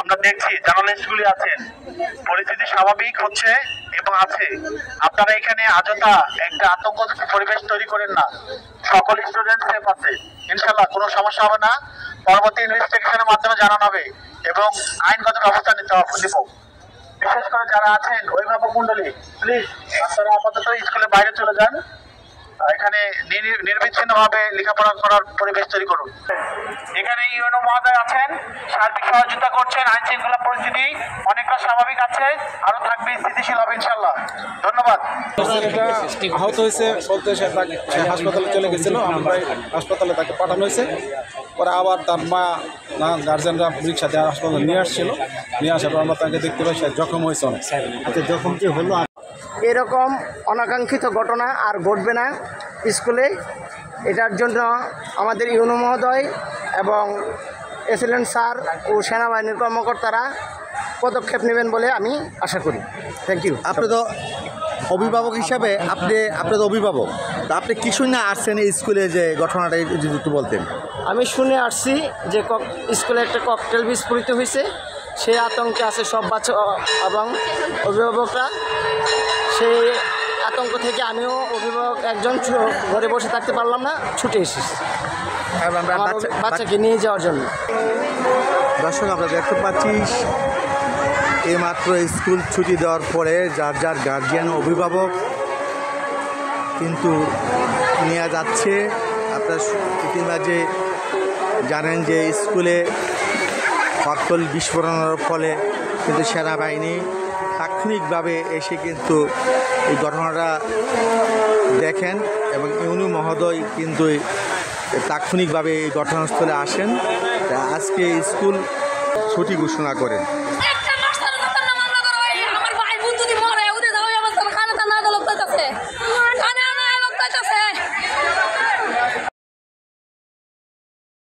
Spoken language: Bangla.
আমরা দেখছি জার্নালিস্টগুলি আছেন, পরিস্থিতি স্বাভাবিক হচ্ছে এবং আছে। আপনারা এখানে আজতা একটা আতঙ্ক পরিবেশ তৈরি করেন না। সকল স্টুডেন্ট সেফ আছে, ইনশাল্লাহ কোনো সমস্যা হবে না। পরবর্তী ইনভেস্টিগেশনের মাধ্যমে জানানো হবে এবং আইনগত ব্যবস্থা নিতে হবে। বিশেষ করে যারা আছেন অভিভাবক মন্ডলী, প্লিজ আপনারা আপাতত স্কুলের বাইরে চলে যান। এখানে নির্বিচ্ছিন্নভাবে লেখাপড়া করার পরিবেশ তৈরি করুন। এখানে ইউএনও মহোদয় আছেন, সার্বিক সহযোগিতা করছেন। আইন শৃঙ্খলা পরিস্থিতি অনেকটা স্বাভাবিক আছে, আরো থাকবে, স্থিতিশীল হবে ইনশাল্লাহ। ধন্যবাদ। আহত হয়েছে বলতে সে হাসপাতালে চলে গেছিল, আমরা হাসপাতালে তাকে পাঠানো হয়েছে। পরে আবার তার মা গার্জেনরা রিক্সা দিয়ে হাসপাতালে নিয়ে আসছিল, নিয়ে আসার পর আমরা তাকে দেখতে পাই সে জখম হয়েছে অনেক। আচ্ছা, জখম কি হলো? এরকম অনাকাঙ্ক্ষিত ঘটনা আর ঘটবে না স্কুলে। এটার জন্য আমাদের ইউনো মহোদয় এবং এসিলেন্ট স্যার ও সেনাবাহিনীর কর্মকর্তারা পদক্ষেপ নেবেন বলে আমি আশা করি। Thank you. আপনি তো অভিভাবক হিসাবে আপনি তো অভিভাবক, তা আপনি কি শুনে আসছেন এই স্কুলে যে ঘটনাটা যদি একটু বলতেন? আমি শুনে আসছি যে স্কুলে একটা ককটেল বিস্ফোরিত হয়েছে, সেই আতঙ্কে আছে সব বাচ্চা এবং অভিভাবকরা। সেই আতঙ্ক থেকে আমিও অভিভাবক একজন ঘরে বসে থাকতে পারলাম না, ছুটে এসেছি বাচ্চাকে নিয়ে যাওয়ার জন্য। দর্শক, আমরা দেখতে পাচ্ছি এইমাত্র স্কুল ছুটি দেওয়ার পরে যার যার গার্জিয়ান অভিভাবক কিন্তু নিয়ে যাচ্ছে। আপনার ইতিমাঝে জানেন যে স্কুলে ককটেল বিস্ফোরণের ফলে কিন্তু সেনাবাহিনী তাৎক্ষণিকভাবে এসে কিন্তু এই ঘটনাটা দেখেন এবং ইউনু মহোদয় কিন্তু তাৎক্ষণিকভাবে এই ঘটনাস্থলে আসেন। আজকে স্কুল ছুটি ঘোষণা করেন।